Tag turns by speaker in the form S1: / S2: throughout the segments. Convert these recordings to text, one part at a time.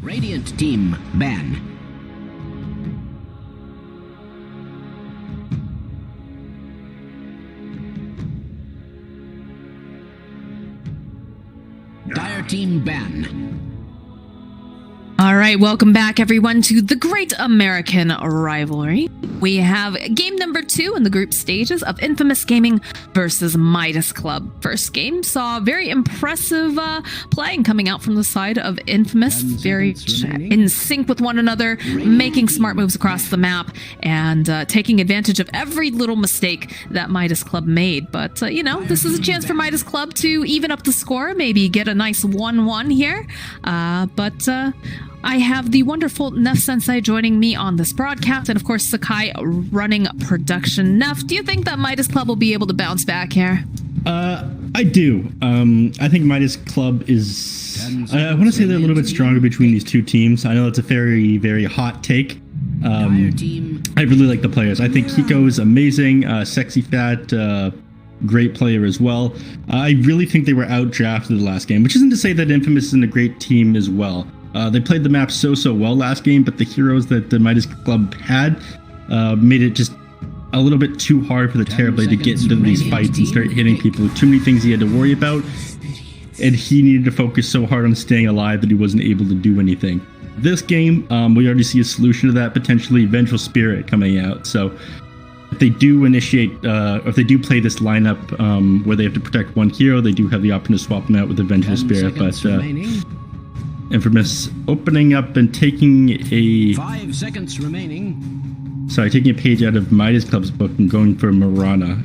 S1: Radiant team ban. Dire team ban.
S2: All right, welcome back everyone to the Great American Rivalry. We have game number 2 in the group stages of Infamous Gaming versus Midas Club. First game saw very impressive playing coming out from the side of Infamous, very in sync with one another, making smart moves across the map and taking advantage of every little mistake that Midas Club made. But, you know, this is a chance for Midas Club to even up the score, maybe get a nice 1-1 here. I have the wonderful Neff Sensei joining me on this broadcast, and of course Sakai running production. Neff, do you think that Midas Club will be able to bounce back here?
S3: I do. I think Midas Club is... I want to say they're a little bit stronger between these two teams. I know it's a very, very hot take. I really like the players. I think Hiko is amazing, sexy fat, great player as well. I really think they were outdrafted the last game, which isn't to say that Infamous isn't a great team as well. They played the map so well last game, but the heroes that the Midas Club had made it just a little bit too hard for the Terrorblade to get into these fights and start hitting people. Too many things he had to worry about, and he needed to focus so hard on staying alive that he wasn't able to do anything. This game, we already see a solution to that, potentially Vengeful Spirit coming out. So if they do initiate, if they do play this lineup where they have to protect one hero, they do have the option to swap them out with the Vengeful Spirit. But Infamous opening up and taking a
S1: 5 seconds remaining.
S3: Taking a page out of Midas Club's book and going for Mirana.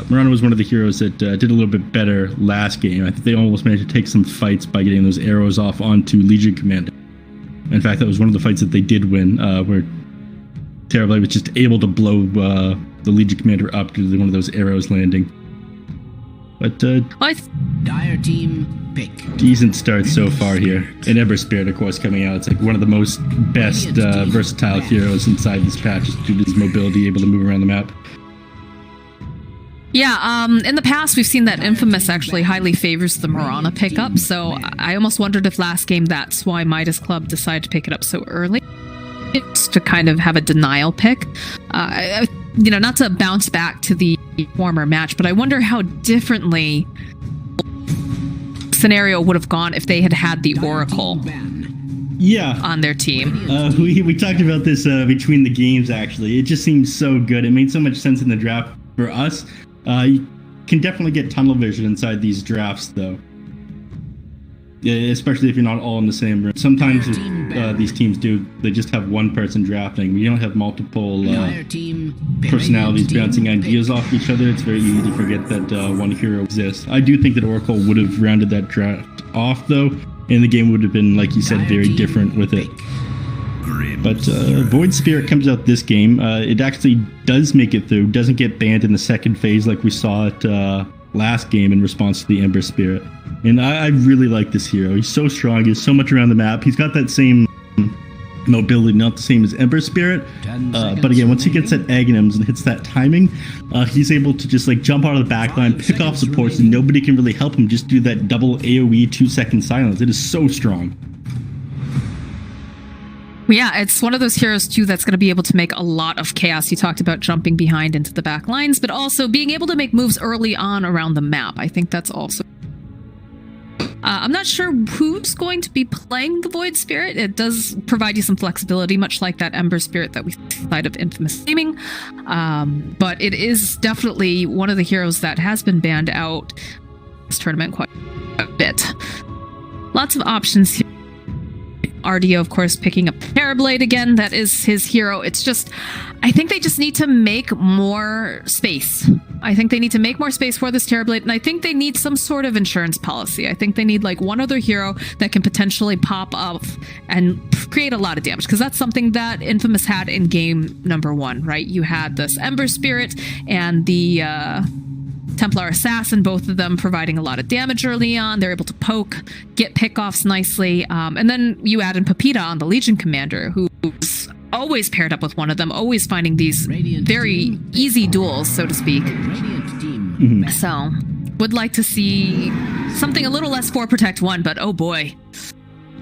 S3: Mirana was one of the heroes that did a little bit better last game. I think they almost managed to take some fights by getting those arrows off onto Legion Commander. In fact, that was one of the fights that they did win, where Terrorblade was just able to blow the Legion Commander up due to one of those arrows landing. But
S1: Dire team pick.
S3: Decent start so far here. And Ember Spirit, of course, coming out. It's like one of the most best versatile heroes inside this patch, just due to his mobility, able to move around the map.
S2: Yeah, in the past we've seen that Infamous actually highly favors the Mirana pickup, so I almost wondered if last game that's why Midas Club decided to pick it up so early. It's to kind of have a denial pick. You know, not to bounce back to the former match, but I wonder how differently scenario would have gone if they had had the Oracle on their team.
S3: We talked about this between the games, actually. It just seems so good. It made so much sense in the draft for us. You can definitely get tunnel vision inside these drafts, though. Yeah, especially if you're not all in the same room. Sometimes these teams they just have one person drafting. We don't have multiple personalities bouncing ideas off each other. It's very easy to forget that one hero exists. I do think that Oracle would have rounded that draft off, though, and the game would have been, like you said, very different with it. But Void Spirit comes out this game. It actually does make it through, doesn't get banned in the second phase like we saw it last game in response to the Ember Spirit. And I really like this hero. He's so strong. He's so much around the map. He's got that same mobility, not the same as Ember Spirit. But again, once he gets that Aghanims and hits that timing, he's able to just like jump out of the backline, pick off supports, and nobody can really help him. Just do that double AoE 2-second silence. It is so strong.
S2: Yeah, it's one of those heroes, too, that's going to be able to make a lot of chaos. You talked about jumping behind into the back lines, but also being able to make moves early on around the map. I think that's also... I'm not sure who's going to be playing the Void Spirit. It does provide you some flexibility, much like that Ember Spirit that we side of Infamous Gaming. But it is definitely one of the heroes that has been banned out this tournament quite a bit. Lots of options here. RDO, of course, picking up Terrorblade again. That is his hero. It's just, I think they just need to make more space. I think they need to make more space for this Terrorblade, and I think they need some sort of insurance policy. I think they need like one other hero that can potentially pop up and create a lot of damage, because that's something that Infamous had in game number 1, right? You had this Ember Spirit and the Templar Assassin, both of them providing a lot of damage early on. They're able to poke, get pickoffs nicely. And then you add in Pepita on the Legion Commander, who's always paired up with one of them, always finding these very easy duels, so to speak. So, would like to see something a little less 4 Protect 1, but oh boy.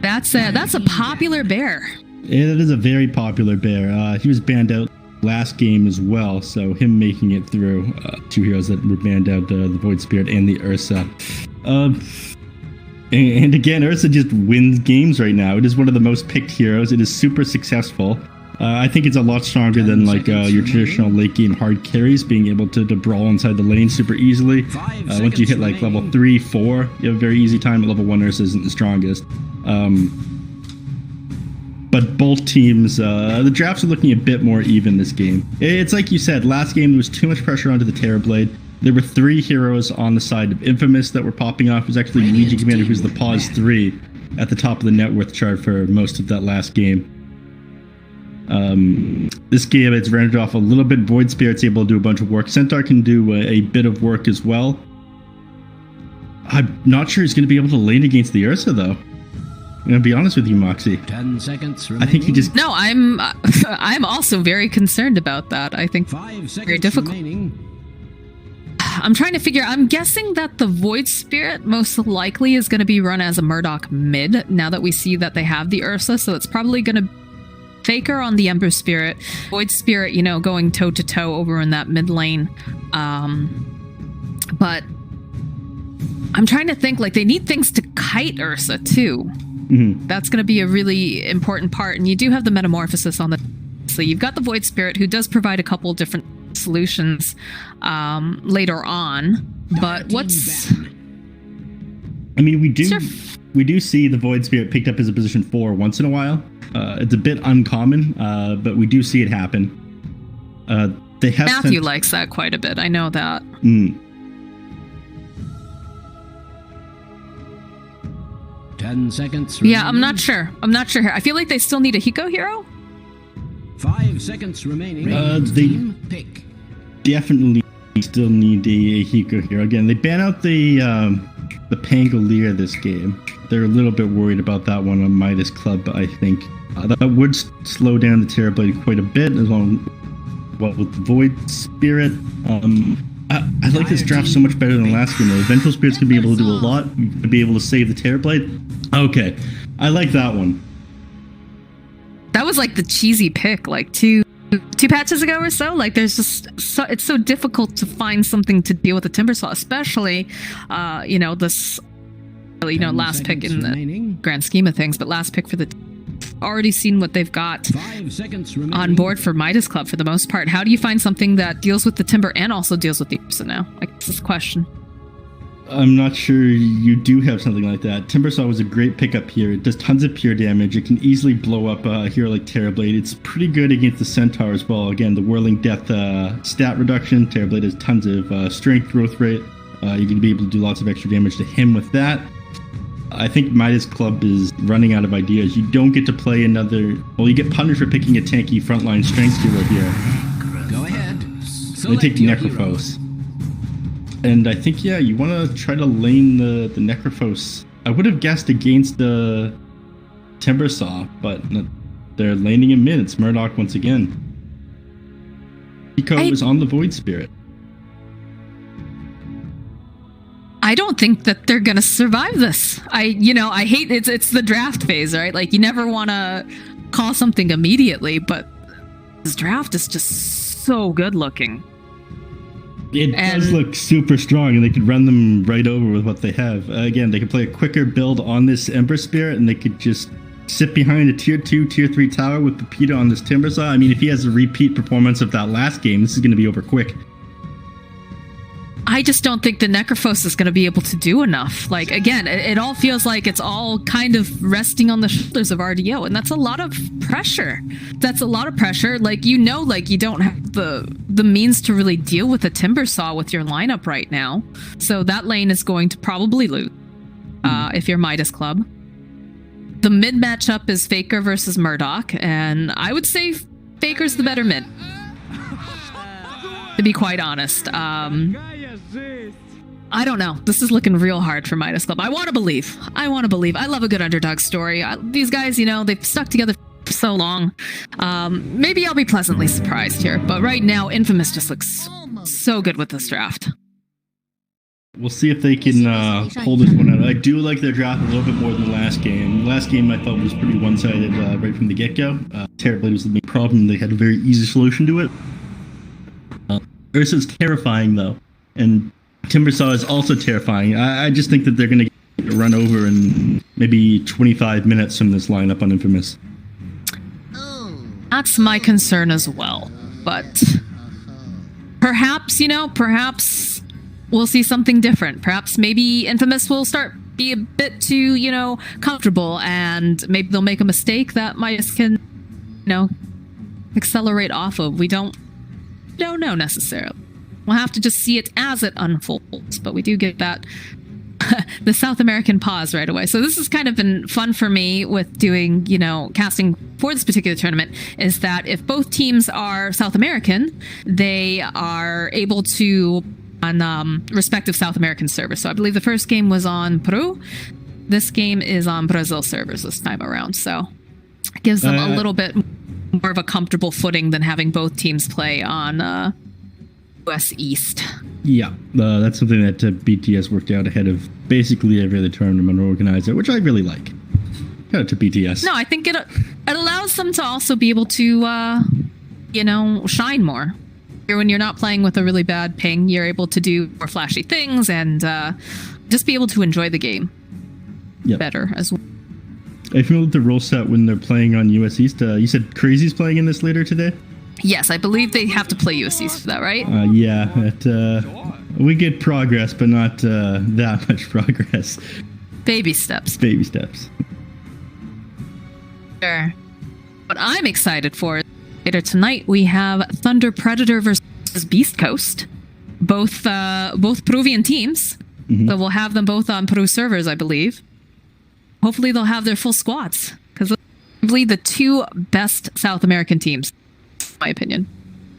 S2: That's a popular bear.
S3: Yeah, that is a very popular bear. He was banned out last game as well, so him making it through. Two heroes that were banned out, the Void Spirit and the Ursa. And again, Ursa just wins games right now. It is one of the most picked heroes. It is super successful. I think it's a lot stronger than like your traditional late game hard carries, being able to brawl inside the lane super easily. Once you hit like level 3, 4, you have a very easy time. At level 1, Ursa isn't the strongest. But both teams, the drafts are looking a bit more even this game. It's like you said, last game there was too much pressure onto the Terrorblade. There were 3 heroes on the side of Infamous that were popping off. It was actually Legion Commander, who's the Pause 3 at the top of the net worth chart for most of that last game. This game, it's rendered off a little bit. Void Spirit's able to do a bunch of work. Centaur can do a bit of work as well. I'm not sure he's going to be able to lane against the Ursa, though. I'm going to be honest with you, Moxie.
S1: 10 seconds remaining.
S3: I think he just...
S2: No, I'm also very concerned about that. I think
S1: 5 seconds
S2: very difficult.
S1: remaining.
S2: I'm trying to figure. I'm guessing that the Void Spirit most likely is going to be run as a Murdoch mid. Now that we see that they have the Ursa, so it's probably going to Faker on the Ember Spirit, Void Spirit, you know, going toe to toe over in that mid lane. But I'm trying to think, like, they need things to kite Ursa too.
S3: Mm-hmm.
S2: That's going to be a really important part. And you do have the Metamorphosis on the... So you've got the Void Spirit, who does provide a couple different solutions later on. But what's...
S3: I mean, we do see the Void Spirit picked up as a position 4 once in a while. It's a bit uncommon, but we do see it happen. They have
S2: Matthew likes that quite a bit. I know that.
S1: 10 seconds remaining.
S2: Yeah, I'm not sure. I feel like they still need a Hiko hero.
S1: 5 seconds remaining.
S3: They
S1: pick.
S3: Definitely still need a Hiko hero. Again, they ban out the Pangolier this game. They're a little bit worried about that one on Midas Club, I think. That would slow down the Terrorblade quite a bit, as well with the Void Spirit. I like this draft so much better than the last game. The Vengeful Spirit's going to be able to do a lot. To be able to save the Terrorblade. Okay, I like that one.
S2: That was like the cheesy pick, like two patches ago or so. Like, there's just it's so difficult to find something to deal with the Timbersaw, especially this last pick in the grand scheme of things, but last pick for the already seen what they've got
S1: 5 seconds remaining.
S2: on board for Midas Club for the most part. How do you find something that deals with the Timber and also deals with the Ursa now? Like, this is the question.
S3: I'm not sure you do have something like that. Timbersaw was a great pickup here. It does tons of pure damage. It can easily blow up a hero like Terrorblade. It's pretty good against the Centaur as well. Again, the Whirling Death stat reduction. Terrorblade has tons of strength growth rate. You're going to be able to do lots of extra damage to him with that. I think Midas Club is running out of ideas. You don't get to play another... Well, you get punished for picking a tanky frontline strength hero here.
S1: Go ahead.
S3: They take Necrophos. And I think, yeah, you want to try to lane the Necrophos. I would have guessed against the Timbersaw, but they're laning him in. It's Murdoch once again. Hiko is on the Void Spirit.
S2: I don't think that they're gonna survive this. I hate it's the draft phase, right? Like, you never want to call something immediately, but this draft is just so good looking.
S3: It does look super strong, and they could run them right over with what they have. Again, they could play a quicker build on this Ember Spirit, and they could just sit behind a tier 2, tier 3 tower with Pepita on this Timbersaw. I mean, if he has a repeat performance of that last game, this is going to be over quick.
S2: I just don't think the Necrophos is going to be able to do enough. Like, again, it all feels like it's all kind of resting on the shoulders of RDO, and that's a lot of pressure. Like, like, you don't have the means to really deal with a Timbersaw with your lineup right now. So that lane is going to probably lose if you're Midas Club. The mid matchup is Faker versus Murdoch, and I would say Faker's the better mid, to be quite honest. I don't know. This is looking real hard for Midas Club. I want to believe. I love a good underdog story. These guys, they've stuck together for so long. Maybe I'll be pleasantly surprised here. But right now, Infamous just looks so good with this draft.
S3: We'll see if they can pull this one out. I do like their draft a little bit more than the last game. Last game I thought was pretty one-sided right from the get-go. Terrorblade was the main problem. They had a very easy solution to it. Ursa's terrifying, though. And Timbersaw is also terrifying. I just think that they're going to get run over in maybe 25 minutes from this lineup on Infamous.
S2: That's my concern as well. But perhaps, perhaps we'll see something different. Perhaps maybe Infamous will be a bit too, comfortable, and maybe they'll make a mistake that Midas can, accelerate off of. We don't know necessarily. We'll have to just see it as it unfolds, but we do get that the South American pause right away. So this has kind of been fun for me with doing, casting for this particular tournament, is that if both teams are South American, they are able to on respective South American servers. So I believe the first game was on Peru. This game is on Brazil servers this time around. So it gives them a little bit more of a comfortable footing than having both teams play on US East.
S3: Yeah, that's something that BTS worked out ahead of basically every other tournament organizer, which I really like. Shout out to BTS.
S2: No, I think it allows them to also be able to, shine more. When you're not playing with a really bad ping, you're able to do more flashy things and just be able to enjoy the game better as well.
S3: Are you familiar with the rule set when they're playing on US East? You said Crazy's playing in this later today?
S2: Yes, I believe they have to play US East for that, right?
S3: Yeah, we get progress, but not that much progress.
S2: Baby steps.
S3: Baby steps.
S2: Sure. What I'm excited for later tonight, we have Thunder Predator versus Beast Coast. Both Peruvian teams. Mm-hmm. So we'll have them both on Peru servers, I believe. Hopefully they'll have their full squads, because I believe the two best South American teams, in my opinion.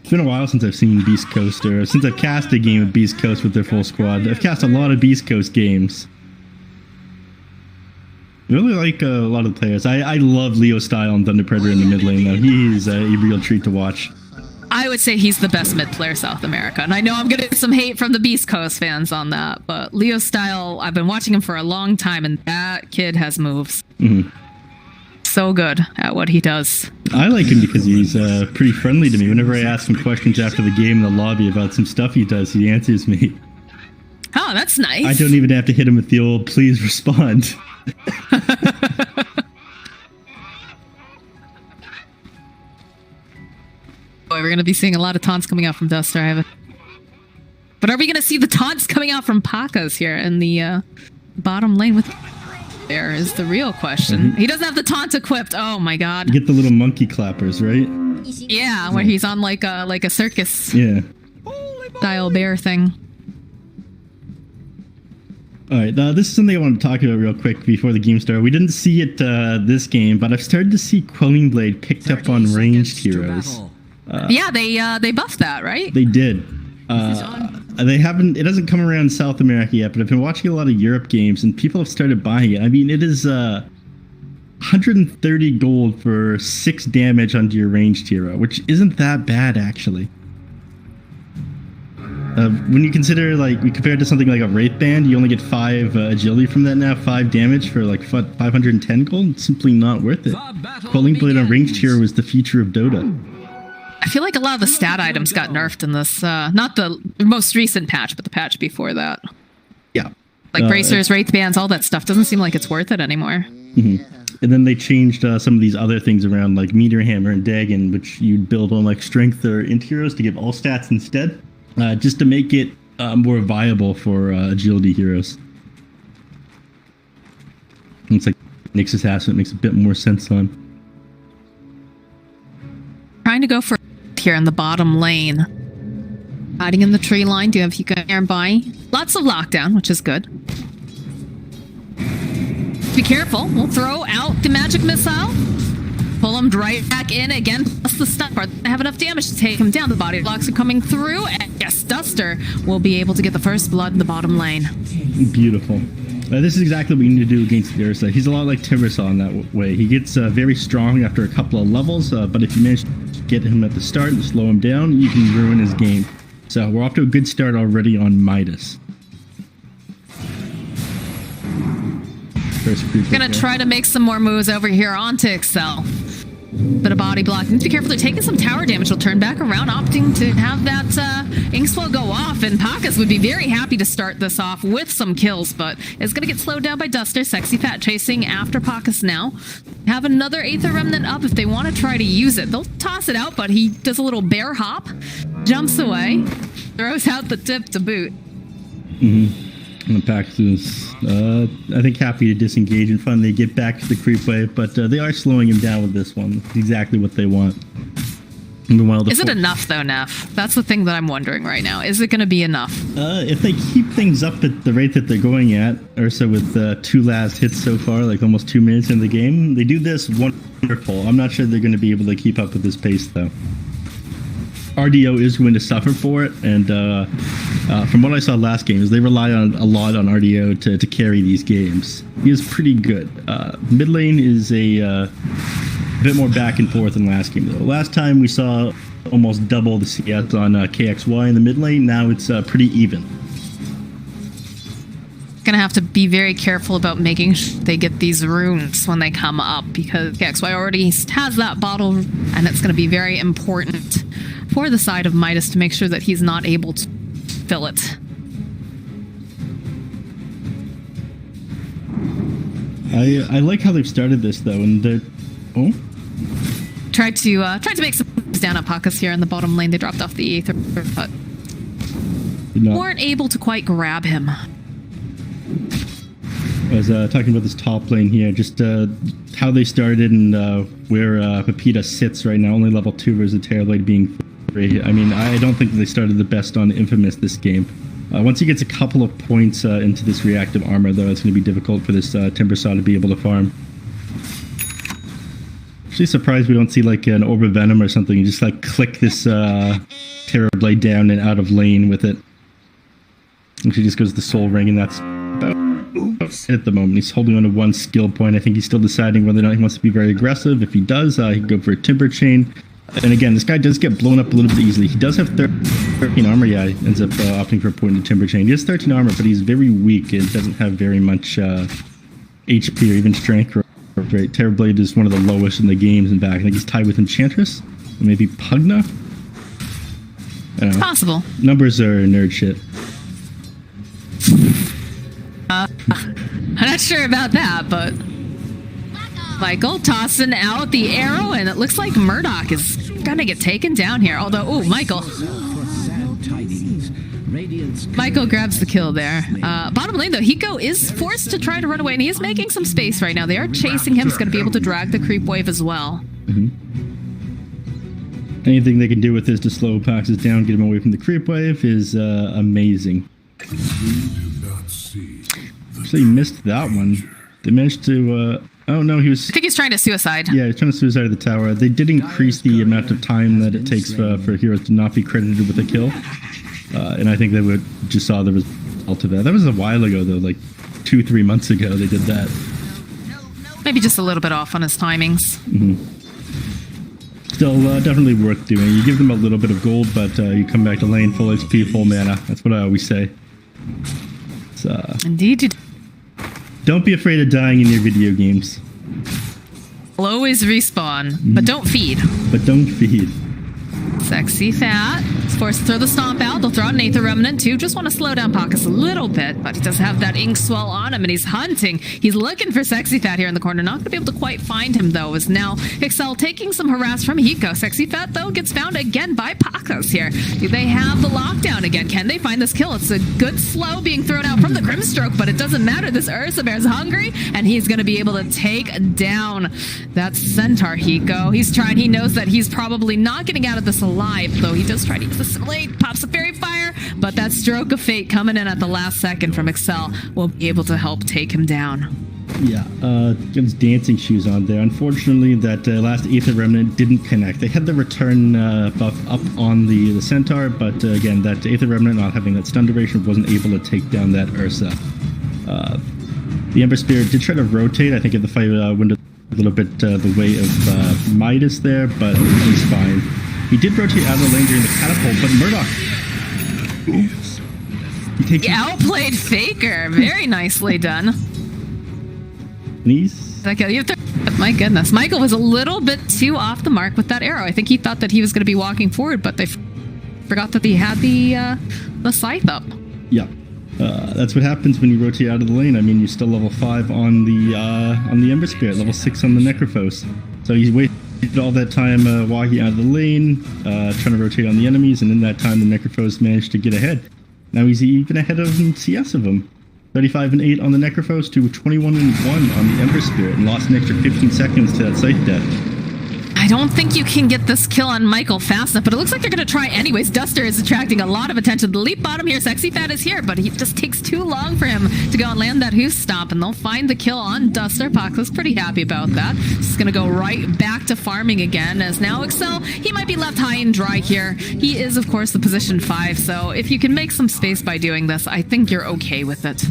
S3: It's been a while since I've seen Beast Coast, or since I've cast a game of Beast Coast with their full squad. I've cast a lot of Beast Coast games. I really like a lot of the players. I love Leo Style and Thunder Predator in the mid lane, though. He's a real treat to watch.
S2: I would say he's the best mid player South America. And I know I'm going to get some hate from the Beast Coast fans on that. But Leo Style, I've been watching him for a long time, and that kid has moves. Mm-hmm. So good at what he does. I
S3: like him because he's pretty friendly to me. Whenever I ask him questions after the game in the lobby about some stuff he does, he answers me.
S2: Oh, that's nice.
S3: I don't even have to hit him with the old please respond.
S2: Boy, we're going to be seeing a lot of taunts coming out from Duster. But are we going to see the taunts coming out from Pakas here in the bottom lane with... There is the real question. Mm-hmm. He doesn't have the taunt equipped. Oh my god.
S3: You get the little monkey clappers, right?
S2: Yeah, where he's on like a circus style bear thing.
S3: Alright, this is something I want to talk about real quick before the game started. We didn't see it this game, but I've started to see Quelling Blade picked up on ranged heroes.
S2: Yeah, they buffed that, right?
S3: They did. They haven't. It hasn't come around South America yet, but I've been watching a lot of Europe games, and people have started buying it. I mean, it is 130 gold for 6 damage onto your ranged hero, which isn't that bad actually. When you consider, like, we compare it to something like a Wraith Band, you only get 5 agility from that now, 5 damage for like 510 gold. It's simply not worth it. Quelling Blade on ranged hero is the future of Dota.
S2: I feel like a lot of the stat items got nerfed in this, not the most recent patch, but the patch before that.
S3: Yeah.
S2: Like bracers, Wraith Bands, all that stuff doesn't seem like it's worth it anymore.
S3: Mm-hmm. And then they changed some of these other things around, like Meteor Hammer and Dagon, which you'd build on like Strength or Int heroes to give all stats instead, just to make it more viable for agility heroes. It's like Nyx's Asset makes a bit more sense on.
S2: Trying to go for here in the bottom lane. Hiding in the tree line. Do you have Hika nearby? Lots of lockdown, which is good. Be careful. We'll throw out the magic missile. Pull him right back in again. Plus the stun bar. They have enough damage to take him down. The body blocks are coming through. And yes, Duster will be able to get the first blood in the bottom lane.
S3: Beautiful. This is exactly what you need to do against Ursa. He's a lot like Timbersaw in that way. He gets very strong after a couple of levels, but if you manage to get him at the start and slow him down, you can ruin his game. So we're off to a good start already on Midas. first creep.
S2: Gonna try to make some more moves over here onto Excel. Bit of body block. Need to be careful. They're taking some tower damage. He'll turn back around, opting to have that Inkswell go off. And Pakas would be very happy to start this off with some kills, but it's going to get slowed down by Duster. Sexy Fat chasing after Pakas now. Have another Aether Remnant up if they want to try to use it. They'll toss it out, but he does a little bear hop, jumps away, throws out the tip to boot.
S3: And the Pax is, I think, happy to disengage and finally get back to the creep wave, but they are slowing him down with this one. Exactly what they want.
S2: Is it enough, though, Neff? That's the thing that I'm wondering right now. Is it going to be enough?
S3: If they keep things up at the rate that they're going at, Ursa with 2 last hits so far, like almost 2 minutes in the game, they do this wonderful. I'm not sure they're going to be able to keep up with this pace, though. RDO is going to suffer for it, and from what I saw last game, is they rely on a lot on RDO to carry these games. He is pretty good. Mid lane is a bit more back and forth than last game, though. Last time we saw almost double the CS on KXY in the mid lane. Now it's pretty even.
S2: Gonna have to be very careful about making sure they get these runes when they come up, because KXY already has that bottle, and it's gonna be very important for the side of Midas to make sure that he's not able to fill it.
S3: I like how they've started this, though, and they're... Oh?
S2: Tried to make some moves down at Pakas here in the bottom lane. They dropped off the Aether, but weren't able to quite grab him.
S3: I was talking about this top lane here, just how they started and where Pepita sits right now. Only level 2 versus Terrorblade being 3. I mean, I don't think they started the best on Infamous this game. Once he gets a couple of points into this reactive armor, though, it's going to be difficult for this Timbersaw to be able to farm. Actually surprised we don't see like an Orb of Venom or something. You just like click this Terrorblade down and out of lane with it. Actually just goes to the Soul Ring, and that's about it at the moment. He's holding on to 1 skill point. I think he's still deciding whether or not he wants to be very aggressive. If he does, he can go for a Timber Chain. And again, this guy does get blown up a little bit easily. He does have 13 armor. Yeah, he ends up opting for a point in Timber Chain. He has 13 armor, but he's very weak and doesn't have very much HP or even strength. Right, Terrorblade is one of the lowest in the games. In fact, I think he's tied with Enchantress, or maybe Pugna.
S2: It's possible.
S3: Numbers are nerd shit.
S2: I'm not sure about that, but Michael tossing out the arrow, and it looks like Murdoch is gonna get taken down here. Although, oh, Michael grabs the kill there. Bottom lane, though, Hiko is forced to try to run away, and he is making some space right now. They are chasing him. He's going to be able to drag the creep wave as well.
S3: Anything they can do with this to slow Paxes down, get him away from the creep wave, is amazing. Actually missed that one. They managed to... oh, no, he was...
S2: I think he's trying to suicide.
S3: Yeah, he's trying to suicide the tower. They did increase the amount of time that it takes for heroes to not be credited with a kill. And I think they just saw the result of that. That was a while ago, though, like 2-3 months ago they did that.
S2: Maybe just a little bit off on his timings.
S3: Still, definitely worth doing. You give them a little bit of gold, but you come back to lane full HP, full mana. That's what I always say.
S2: Indeed you do.
S3: Don't be afraid of dying in your video games.
S2: Will always respawn, but don't feed.
S3: But don't feed.
S2: Sexy Fat is forced to throw the stomp out. They'll throw out an Aether Remnant too. Just want to slow down Pakas a little bit, but he does have that Inkswell on him, and he's hunting. He's looking for Sexy Fat here in the corner. Not going to be able to quite find him, though, as now Excel taking some harass from Hiko. Sexy Fat, though, gets found again by Pakas here. Do they have the lockdown again? Can they find this kill? It's a good slow being thrown out from the Grimstroke, but it doesn't matter. This Ursa Bear's hungry, and he's going to be able to take down that Centaur Hiko. He's trying. He knows that he's probably not getting out of this alive, though he does try to use the Assimilate, pops a Fairy Fire, but that Stroke of Fate coming in at the last second from Excel will be able to help take him down.
S3: Yeah, gets dancing shoes on there. Unfortunately, that last Aether Remnant didn't connect. They had the return buff up on the Centaur, but again, that Aether Remnant not having that stun duration wasn't able to take down that Ursa. The Ember Spirit did try to rotate. I think if the fight went a little bit the way of Midas there, but he's fine. He did rotate out of the lane during the catapult, but Murdoch...
S2: He outplayed Faker. Very nicely done.
S3: He's...
S2: My goodness. Michael was a little bit too off the mark with that arrow. I think he thought that he was going to be walking forward, but they forgot that he had the scythe up.
S3: Yeah. That's what happens when you rotate out of the lane. I mean, you're still level 5 on the Ember Spirit, level 6 on the Necrophos. So he's wasted all that time walking out of the lane, trying to rotate on the enemies, and in that time the Necrophos managed to get ahead. Now he's even ahead of CS of him. 35 and 8 on the Necrophos to 21 and 1 on the Ember Spirit, and lost an extra 15 seconds to that scythe death.
S2: I don't think you can get this kill on Michael fast enough, but it looks like they're going to try anyways. Duster is attracting a lot of attention. The leap bottom here, Sexy Fat is here, but he just takes too long for him to go and land that hoof stomp, and they'll find the kill on Duster. Pax's pretty happy about that. He's going to go right back to farming again, as now Excel, he might be left high and dry here. He is, of course, the position 5, so if you can make some space by doing this, I think you're okay with it.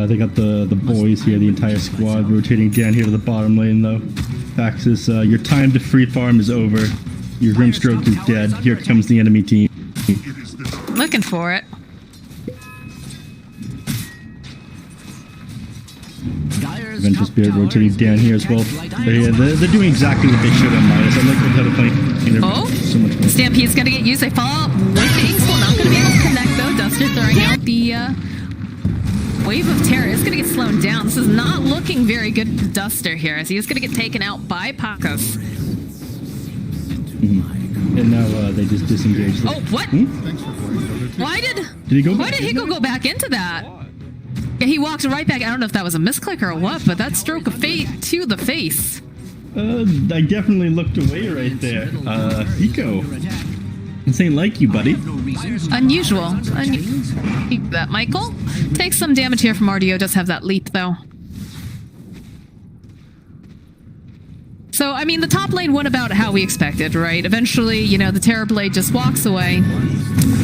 S3: They got the boys here, the entire squad, rotating down here to the bottom lane, though. Paxis, your time to free farm is over. Your Grimstroke is dead. Here comes the enemy team.
S2: Looking for it.
S3: Vengeful Spirit rotating down here as well. They're doing exactly what they should on Midas. I like how they're playing so much more.
S2: Stampede's going to get used. They fall out with the Inkful. Not going to be able to connect, though. Duster throwing out the Wave of Terror is going to get slowed down. This is not looking very good for Duster here, as he is going to get taken out by Pacos.
S3: And now they just disengage.
S2: Oh, what? Why did Hiko go back into that? Yeah, he walked right back. I don't know if that was a misclick or what, but that stroke of fate to the face.
S3: I definitely looked away right there. Hiko. This ain't like you, buddy.
S2: Unusual. That Michael takes some damage here from RDO. Does have that leap, though. So, I mean, the top lane went about how we expected, right? Eventually, you know, the Terror Blade just walks away.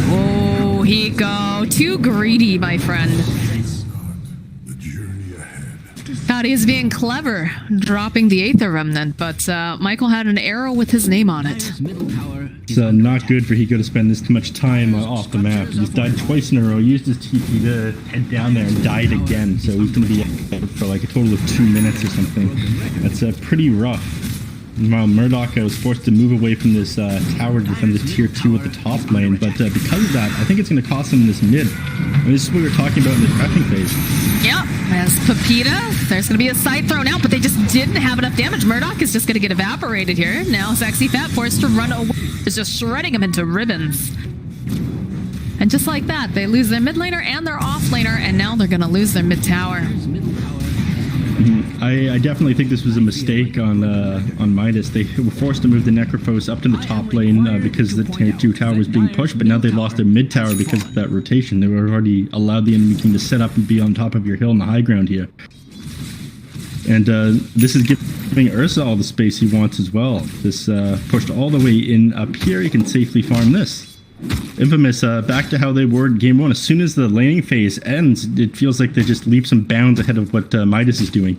S2: Oh, Hiko. Too greedy, my friend. God, he is being clever, dropping the Aether Remnant, but Michael had an arrow with his name on it.
S3: It's not good for Hiko to spend this much time off the map. He's died twice in a row, used his TP to head down there and died again, so he's going to be out for like a total of 2 minutes or something. That's pretty rough. Meanwhile, Murdoch was forced to move away from this tower to defend the tier 2 at the top lane, but because of that, I think it's going to cost him this mid. And this is what we were talking about in the prepping phase.
S2: Yep, as Pepita, there's going to be a side thrown out, but they just didn't have enough damage. Murdoch is just going to get evaporated here. Now Sexy Fat forced to run away. It's just shredding him into ribbons. And just like that, they lose their mid laner and their off laner, and now they're going to lose their mid tower.
S3: I definitely think this was a mistake on Midas. They were forced to move the Necrophos up to the top lane because the tier 2 tower was being pushed, but now they lost their mid tower because of that rotation. They were already allowed the enemy team to set up and be on top of your hill in the high ground here. And this is giving Ursa all the space he wants as well. This pushed all the way in up here. He can safely farm this. Infamous, back to how they were in game 1. As soon as the laning phase ends, it feels like they just leaps and bounds ahead of what Midas is doing.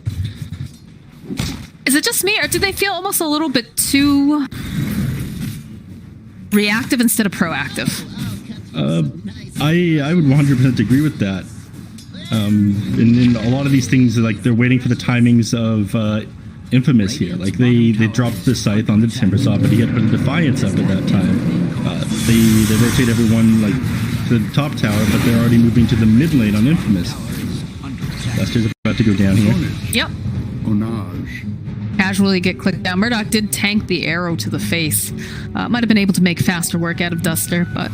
S2: Is it just me, or do they feel almost a little bit too reactive instead of proactive?
S3: I would 100% agree with that. And in a lot of these things, like they're waiting for the timings of Infamous here. Like they dropped the scythe on the Timber Saw, but he had put a Defiance up at that time. They rotate everyone like to the top tower, but they're already moving to the mid lane on Infamous. Duster's about to go down here.
S2: Yep. Casually get clicked down. Murdoch did tank the arrow to the face. Might have been able to make faster work out of Duster, but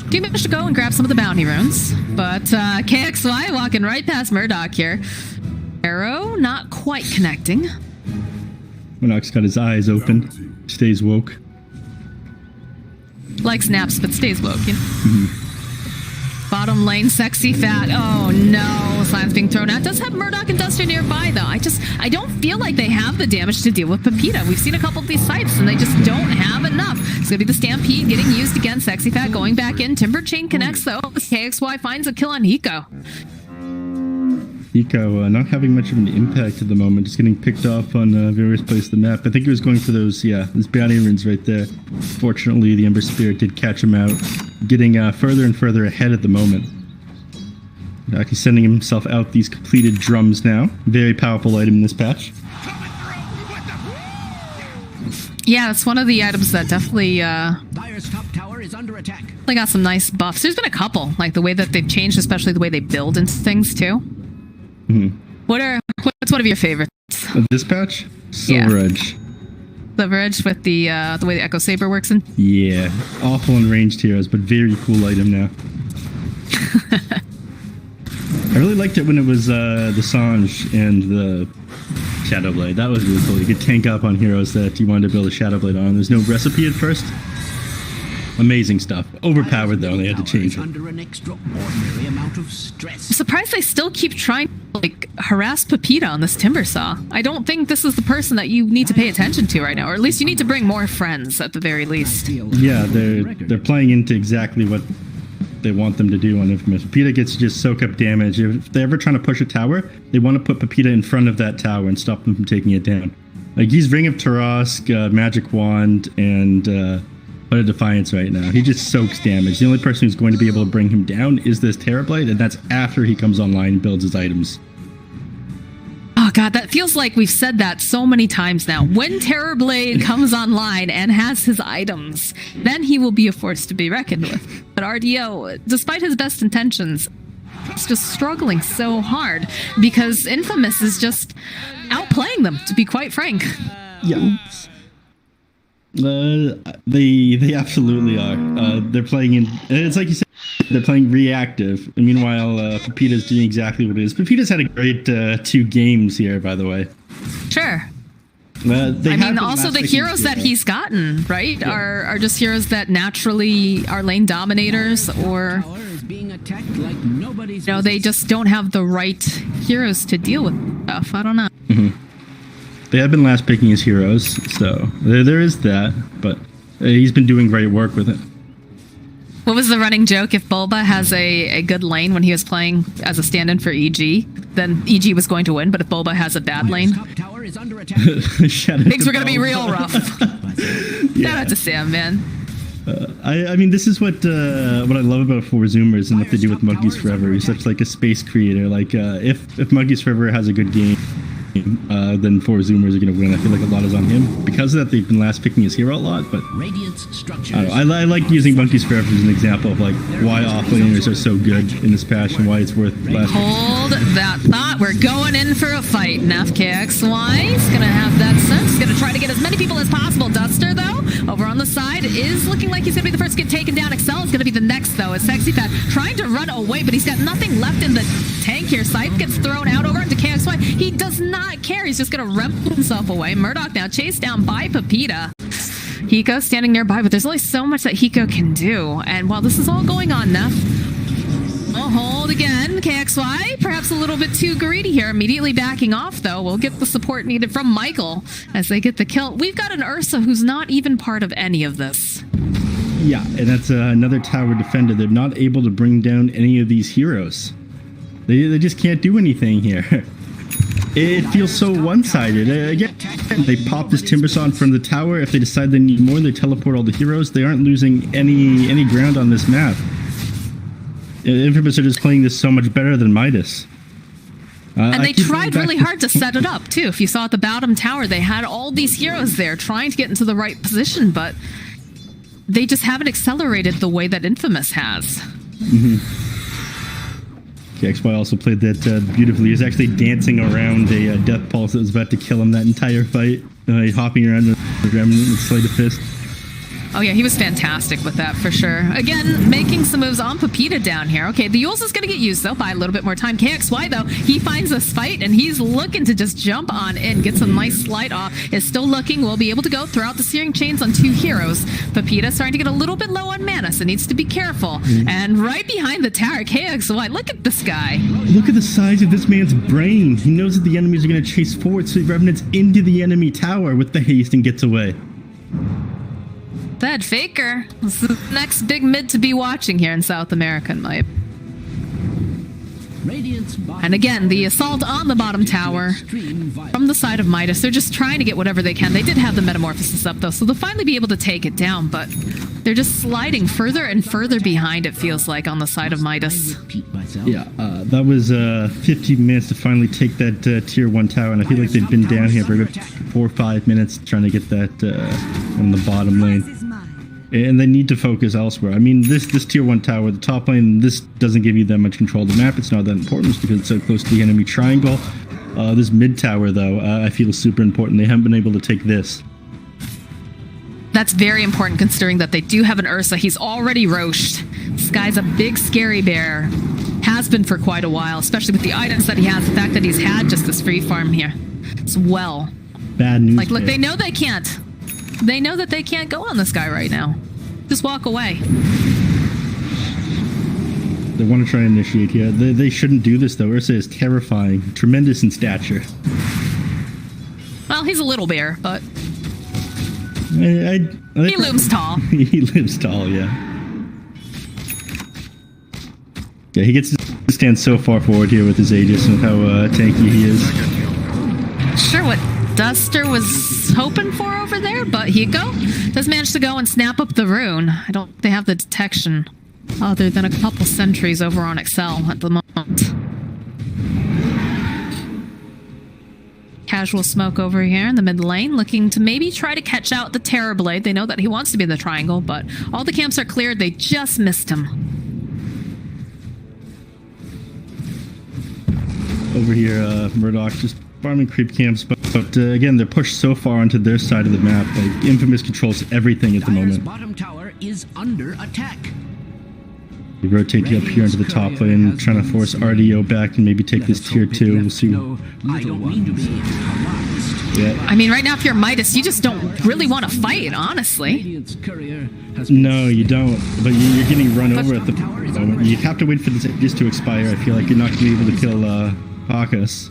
S2: do manage to go and grab some of the bounty runes. But KXY walking right past Murdoch here. Arrow not quite connecting.
S3: Murdoch's got his eyes open. Stays woke.
S2: Like snaps, but stays woke. You know? Bottom lane, Sexy Fat. Oh no, Science being thrown out. Does have Murdoch and Duster nearby though. I don't feel like they have the damage to deal with Pepita. We've seen a couple of these sites and they just don't have enough. It's gonna be the Stampede getting used again. Sexy Fat going back in. Timber Chain connects though. KXY finds a kill on Hiko.
S3: Hiko not having much of an impact at the moment, just getting picked off on various places of the map. I think he was going for those bounty runes right there. Fortunately, the Ember Spirit did catch him out, getting further and further ahead at the moment. He's sending himself out these completed drums now. Very powerful item in this patch.
S2: Yeah, it's one of the items that definitely
S1: Dire's top tower is under attack.
S2: they got some nice buffs. There's been a couple, like the way that they've changed, especially the way they build into things too. What's one of your favorites?
S3: This patch? Silver Edge.
S2: Silver Edge with the way the Echo Saber works in.
S3: Yeah, awful in ranged heroes, but very cool item now. I really liked it when it was the Sange and the Shadow Blade. That was really cool. You could tank up on heroes that you wanted to build a Shadow Blade on. There's no recipe at first. Amazing stuff. Overpowered though, they had to change it.
S1: Under an extraordinary amount of stress.
S2: I'm surprised they still keep trying to like harass Pepita on this Timber Saw. I don't think this is the person that you need to pay attention to right now, or at least you need to bring more friends at the very least.
S3: Yeah, they're playing into exactly what they want them to do on Infamous. Pepita gets to just soak up damage. If they're ever trying to push a tower, they want to put Pepita in front of that tower and stop them from taking it down. Like, he's Ring of Tarask, Magic Wand, and Hood of Defiance right now. He just soaks damage. The only person who's going to be able to bring him down is this Terrorblade, and that's after he comes online and builds his items.
S2: Oh god, that feels like we've said that so many times now. When Terrorblade comes online and has his items, then he will be a force to be reckoned with. But RDO, despite his best intentions, is just struggling so hard because Infamous is just outplaying them, to be quite frank.
S3: Yeah. They absolutely are. They're playing in. It's like you said. They're playing reactive. And meanwhile, Pepita's doing exactly what it is. Pepita's had a great 2 games here, by the way.
S2: Sure. I mean, also the heroes that he's gotten, right, are just heroes that naturally are lane dominators, or they just don't have the right heroes to deal with stuff. I don't know.
S3: They have been last picking his heroes, so there is that, but he's been doing great work with it.
S2: What was the running joke? If Bulba has a good lane when he was playing as a stand-in for EG, then EG was going to win, but if Bulba has a bad lane, things were going to be real rough. Shout out to Sam, man.
S3: I mean, this is what I love about Four Zoomers and what they do with Monkeys Forever. He's such like a space creator. Like, if Monkeys Forever has a good game, then Four Zoomers are going to win. I feel like a lot is on him. Because of that, they've been last picking his hero a lot, but I like using Monkeys Forever as an example of like why offlaners are so good in this patch and why it's worth last.
S2: Hold that thought. We're going in for a fight. And FKXY is going to have that sense. Going to try to get as many people as possible. Duster, though, over on the side, is looking like he's going to be the first to get taken down. Excel is going to be the next, though, as Sexy Pat trying to run away, but he's got nothing left in the tank here. Scythe gets thrown out over into KXY. He does not care. He's just going to rep himself away. Murdoch now chased down by Pepita. Hiko standing nearby, but there's only so much that Hiko can do. And while this is all going on, Neff, oh, hold again. KXY, perhaps a little bit too greedy here. Immediately backing off, though. We'll get the support needed from Michael as they get the kill. We've got an Ursa who's not even part of any of this.
S3: Yeah, and that's another tower defender. They're not able to bring down any of these heroes. They just can't do anything here. It feels so one-sided. Again, they pop this Timber Saw in front of the tower. If they decide they need more, they teleport all the heroes. They aren't losing any ground on this map. Infamous are just playing this so much better than Midas.
S2: And they tried really hard to set it up, too. If you saw at the bottom tower, they had all these heroes there trying to get into the right position, but they just haven't accelerated the way that Infamous has.
S3: KXY also played that beautifully. He was actually dancing around a death pulse that was about to kill him that entire fight. Hopping around the remnant with Sleight of Fist.
S2: Oh yeah, he was fantastic with that for sure. Again, making some moves on Pepita down here. Okay, the Yules is going to get used though by a little bit more time. KXY though, he finds this fight and he's looking to just jump on in, get some nice slide off. Is still looking, will be able to go throw out the Searing Chains on 2 heroes. Pepita starting to get a little bit low on mana, so needs to be careful. And right behind the tower, KXY, look at this guy.
S3: Look at the size of this man's brain. He knows that the enemies are going to chase forward, so he revenants into the enemy tower with the haste and gets away.
S2: That Faker. This is the next big mid to be watching here in South America, in my And again, the assault on the bottom tower from the side of Midas. They're just trying to get whatever they can. They did have the Metamorphosis up, though, so they'll finally be able to take it down, but They're just sliding further and further behind, it feels like, on the side of Midas.
S3: Yeah, that was 15 minutes to finally take that tier 1 tower, and I feel like they've been down here for about 4 or 5 minutes trying to get that on the bottom lane. And they need to focus elsewhere. I mean, this tier 1 tower, the top lane, this doesn't give you that much control of the map. It's not that important because it's so close to the enemy triangle. This mid tower, though, I feel is super important. They haven't been able to take this.
S2: That's very important considering that they do have an Ursa. He's already roached. This guy's a big scary bear. Has been for quite a while, especially with the items that he has. The fact that he's had just this free farm here as well.
S3: Bad news.
S2: Like, look, they know they can't. They know that they can't go on this guy right now. Just walk away.
S3: They want to try and initiate here. They shouldn't do this, though. Ursa is terrifying. Tremendous in stature.
S2: Well, he's a little bear, but...
S3: he
S2: looms tall.
S3: He lives tall, yeah. Yeah, he gets to stand so far forward here with his Aegis and how tanky he is.
S2: Sure what Duster was hoping for over there, but here you go. Does manage to go and snap up the rune. I don't think they have the detection other than a couple sentries over on Excel at the moment. Casual smoke over here in the mid lane, looking to maybe try to catch out the Terrorblade. They know that he wants to be in the triangle, but all the camps are cleared. They just missed him.
S3: Over here, Murdoch just farming creep camps, but again, they're pushed so far onto their side of the map. Like, Infamous controls everything at the moment.
S1: Bottom tower is under attack.
S3: They rotate up here into the top lane, trying to force RDO back and maybe take this tier 2. We'll see.
S1: Yeah.
S2: I mean, right now, if you're Midas, you just don't really want to fight, honestly.
S3: No, you don't. But you're getting run over at the moment. You have to wait for this to expire. I feel like you're not going to be able to kill Bacchus.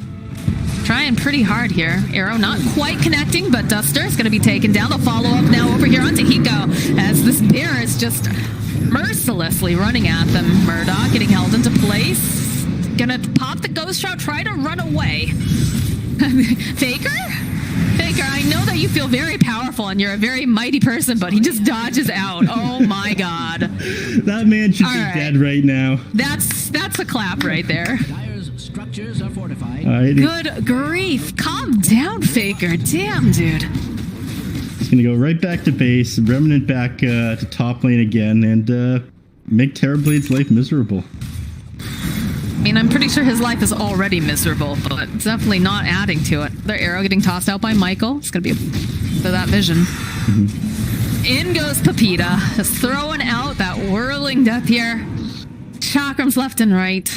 S2: Trying pretty hard here. Arrow not quite connecting, but Duster is going to be taken down. The follow-up now over here onto Hiko, as this bear is just mercilessly running at them. Murdoch getting held into place. Gonna pop the ghost shot, try to run away. Faker? Faker, I know that you feel very powerful and you're a very mighty person, but he just dodges out. Oh my god.
S3: That man should be dead right now.
S2: That's a clap right there.
S1: Structures are fortified.
S2: Good grief. Calm down, Faker. Damn, dude.
S3: He's going to go right back to base, Remnant back to top lane again, and make Terrorblade's life miserable.
S2: I mean, I'm pretty sure his life is already miserable, but it's definitely not adding to it. Their arrow getting tossed out by Michael. It's going to be for that vision. Mm-hmm. In goes Pepita, just throwing out that whirling death here. Chakrams left and right.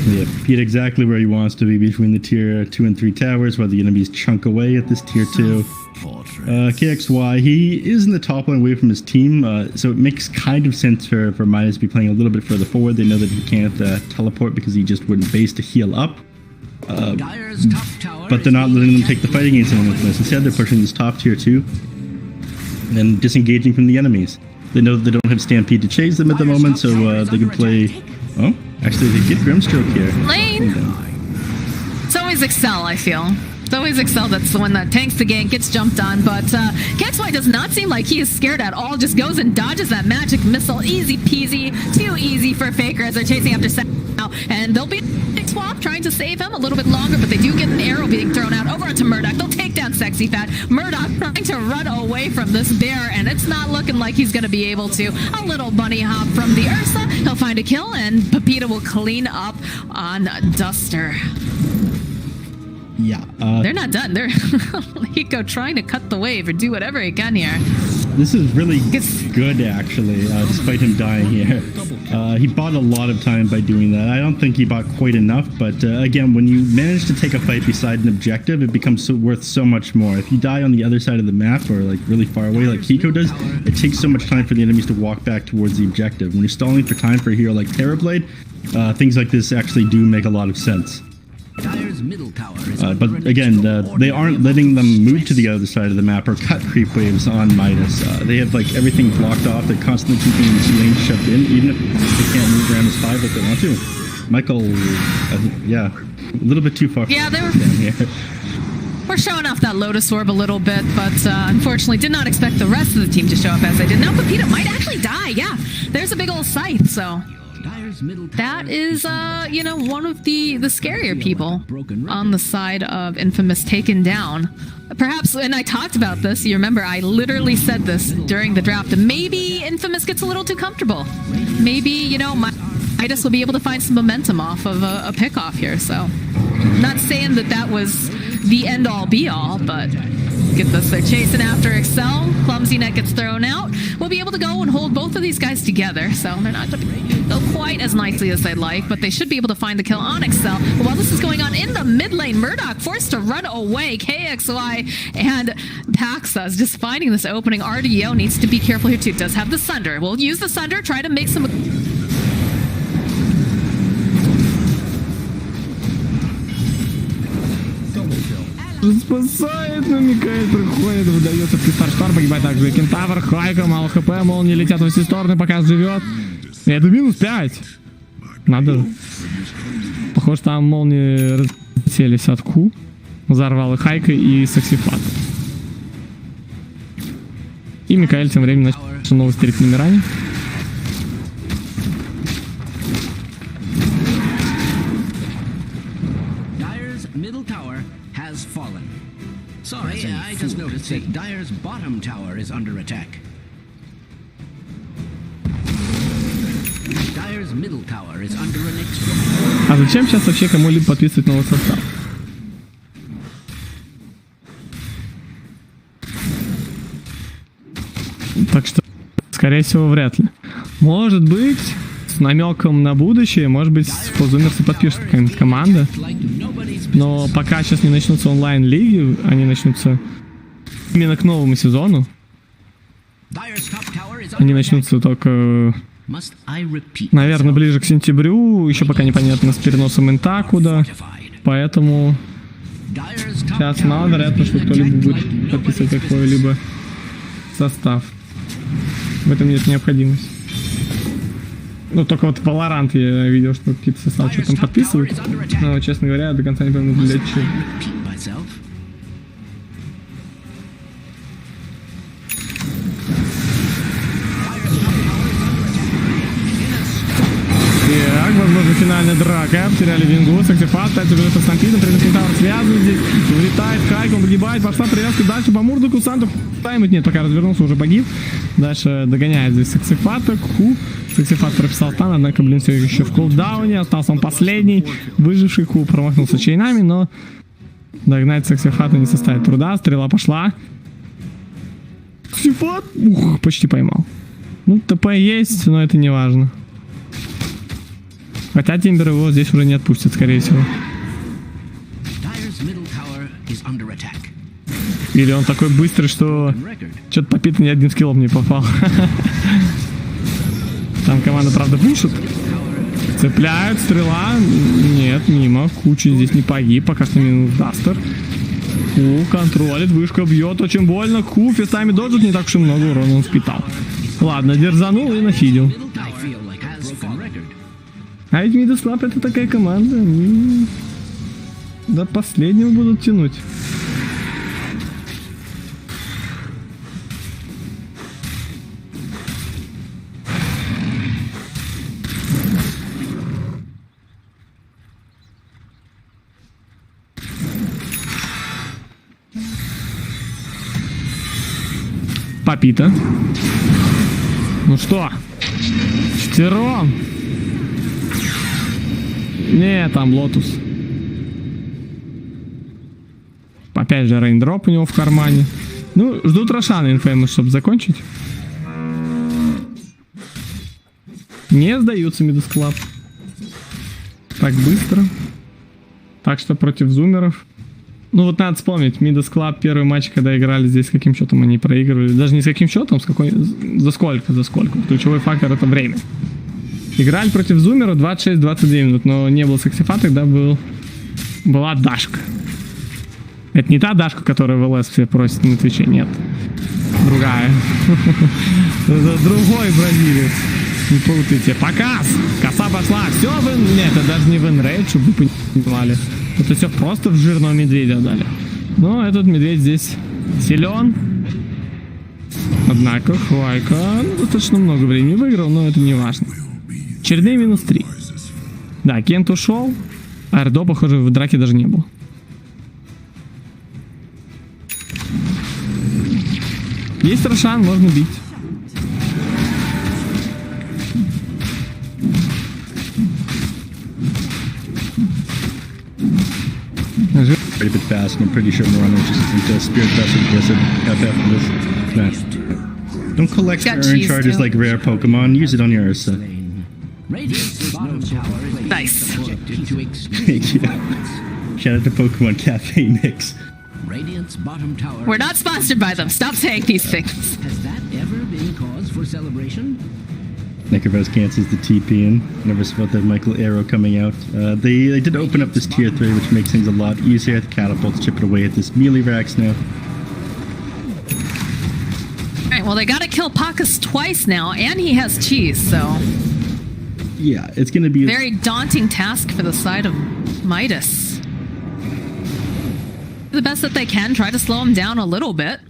S3: Yeah, Pete exactly where he wants to be between the tier 2 and 3 towers, while the enemies chunk away at this tier 2. KXY, he is in the top lane away from his team, so it makes kind of sense for Midas to be playing a little bit further forward. They know that he can't teleport because he just wouldn't base to heal up. But they're not letting them take the fight against him with this. Instead, they're pushing this top tier 2 and disengaging from the enemies. They know that they don't have Stampede to chase them at the moment, so they can play... Oh, actually, they get Grimstroke here.
S2: Lane! It's always Excel, I feel. It's always Excel that's the one that tanks the gank, gets jumped on, but KXY does not seem like he is scared at all. Just goes and dodges that magic missile. Easy peasy. Too easy for Faker as they're chasing after Sal. And they'll be swap trying to save him a little bit longer, but they do get an arrow being thrown out over onto Murdoch. They'll take down Sexy Fat. Murdoch trying to run away from this bear, and it's not looking like he's going to be able to. A little bunny hop from the Ursa. He'll find a kill, and Pepita will clean up on Duster.
S3: Yeah.
S2: They're not done. They're Hiko trying to cut the wave or do whatever he can here.
S3: This is really good, actually, despite him dying here. He bought a lot of time by doing that. I don't think he bought quite enough, but again, when you manage to take a fight beside an objective, it becomes worth so much more. If you die on the other side of the map or like really far away like Hiko does, it takes so much time for the enemies to walk back towards the objective. When you're stalling for time for a hero like Terrorblade, things like this actually do make a lot of sense. But again, they aren't letting them move to the other side of the map or cut creep waves on Midas. They have like everything blocked off. They're constantly keeping these lanes shoved in, even if they can't move around as 5 like they want to. Michael, yeah, a little bit too far.
S2: Yeah, they were.
S3: Down here.
S2: We're showing off that Lotus Orb a little bit, but unfortunately did not expect the rest of the team to show up as they did. Now Pepita might actually die. Yeah, there's a big old scythe, so that is, you know, one of the scarier people on the side of Infamous taken down. Perhaps, and I talked about this, you remember, I literally said this during the draft, maybe Infamous gets a little too comfortable. Maybe, you know, Midas will be able to find some momentum off of a pick-off here, so not saying that that was the end-all be-all, but get this, they're chasing after Excel. Clumsy Net gets thrown out. We'll be able to go and hold both of these guys together, so they're not going to go quite as nicely as they'd like, but they should be able to find the kill on Excel. But while this is going on in the mid lane, Murdoch forced to run away. KXY and Paxas just finding this opening. RDO needs to be careful here too. Does have the Sunder. We'll use the Sunder, try to make some...
S4: Спасает, намекает, приходит, выдается Фристарстар, погибает также и Кентавр, Хайка, мало хп, молнии летят во все стороны, пока живет. И это минус 5. Надо... Похоже, там молнии разлетелись от Ку. Взорвал и Хайка, и Саксифат. И Микаэль тем временем начал новый стрик номерами.
S1: Fallen. Sorry, I just noticed that Dire's bottom tower is under attack. Dire's middle tower is under an extra...
S4: А зачем сейчас вообще кому-либо подписывать новый состав? Так что, скорее всего, вряд ли. Может быть, с намеком на будущее, может быть, Фузумерсы подпишут какая-нибудь команда. Но пока сейчас не начнутся онлайн-лиги, они начнутся именно к новому сезону. Они начнутся только, наверное, ближе к сентябрю. Еще пока непонятно с переносом инта куда. Поэтому сейчас маловероятно, что кто-либо будет подписывать какой-либо состав. В этом нет необходимости. Ну, только вот Valorant я видел, что какие-то составы что-то там подписывают. Но, честно говоря, до конца не помню, для чего. Так, возможно, финальная драка. Потеряли Вингу, Саксифат, опять уже со Стампидом, Кентавр связан здесь. Вылетает, Хайк, он погибает, пошла привязка дальше по Мурдоку, Санту таймит, нет, пока развернулся, уже погиб. Дальше догоняет здесь Саксифата, Ку. Саксифат прописал стан, однако, блин, все еще в кулдауне, остался он последний. Выживший Ку промахнулся чейнами, но догнать Саксифата не составит труда. Стрела пошла. Саксифат, ух, почти поймал. Ну, ТП есть, но это не важно. Хотя Тимбер его здесь уже не отпустит, скорее всего. Или он такой быстрый, что что-то Папита ни одним скиллом не попал. Там команда, правда, пушит. Цепляют, стрела. Нет, мимо. Куча здесь не погиб. Пока что минус Дастер. Ку контролит, вышка бьет. Очень больно. Ку фестами доджит. Не так уж и много урона он впитал. Ладно, дерзанул и нафидил. А ведь Midas Club это такая команда. Они до последнего будут тянуть. Папита. Ну что? Четвером. Не, там Лотус. Опять же, рейндроп у него в кармане. Ну, ждут Рошана Infamous, чтобы закончить. Не сдаются Midas Club. Так быстро. Так что против зумеров. Ну вот надо вспомнить, Midas Club первый матч, когда играли здесь, с каким счетом они проигрывали. Даже не с каким счетом, с какой... За сколько. Ключевой фактор — это время. Играли против зумера 26-29 минут, но не было Саксифа, тогда была Дашка. Это не та Дашка, которая в ЛС все просят на Твиче, нет. Другая. Это другой бразилец. Не путайте. Показ! Коса пошла. Все нет, это даже не в инрейд, чтобы вы понимали. Это все просто в жирного медведя дали. Но этот медведь здесь силен. Однако Хвайка достаточно много времени выиграл, но это не важно. Очередные -3. Да, Кент ушел. А Эрдо, похоже, в драке даже не был. Есть Рошан, можно бить.
S3: Pretty bit fast, and I'm pretty sure Morano just into Spirit Vessel Blizzard after this match. Don't collect
S2: Got
S3: urn
S2: cheese,
S3: charges
S2: too.
S3: like rare Pokemon. Use it on your Ursa.
S1: Radiant's bottom tower is
S2: Nice.
S1: subjected to extreme
S3: Thank you.
S1: violence.
S3: Shout out to Pokemon Cafe Mix.
S1: Radiant's bottom tower.
S2: We're not sponsored by them. Stop saying these things.
S1: Has that ever been cause for celebration?
S3: Necroverse cancels the TP in. Never spot that Michael Arrow coming out. They did open up this tier 3, which makes things a lot easier. The catapults chipping away at this melee racks now.
S2: Alright, well, they gotta kill Pakas twice now, and he has cheese, so...
S3: Yeah, it's going to be...
S2: Very daunting task for the side of Midas. The best that they can, try to slow him down a little bit.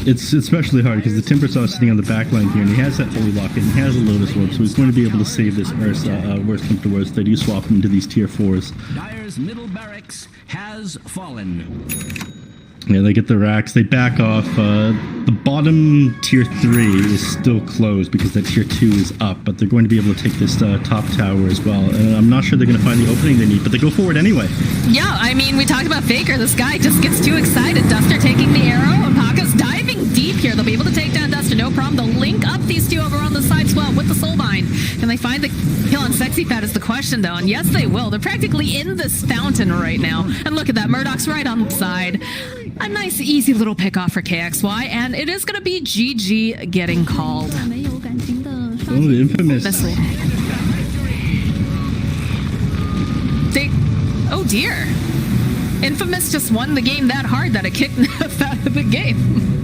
S3: It's especially hard because the Timbersaw is sitting on the back line here, and he has that Holy Lock, and he has a Lotus Orb, so he's going to be able to save this Ursa. Worst come to worst, they do swap him into these tier 4s.
S1: Dyer's middle barracks has fallen.
S3: Yeah, they get the racks, they back off. The bottom tier 3 is still closed because that tier 2 is up, but they're going to be able to take this top tower as well. And I'm not sure they're going to find the opening they need, but they go forward anyway.
S2: Yeah, I mean, we talked about Faker. This guy just gets too excited. Duster taking the arrow, and Pakas diving deep here. They'll be able to take down Duster, no problem. They'll link up these two over on the side swell with the Soulbind. Can they find the kill on Sexy Fat is the question, though. And yes, they will. They're practically in this fountain right now. And look at that. Murdoch's right on the side. A nice, easy little pick off for KXY, and it is going to be GG getting called.
S3: Oh, the infamous.
S2: Missile. Oh dear. Infamous just won the game that hard that it kicked Nef out of the game.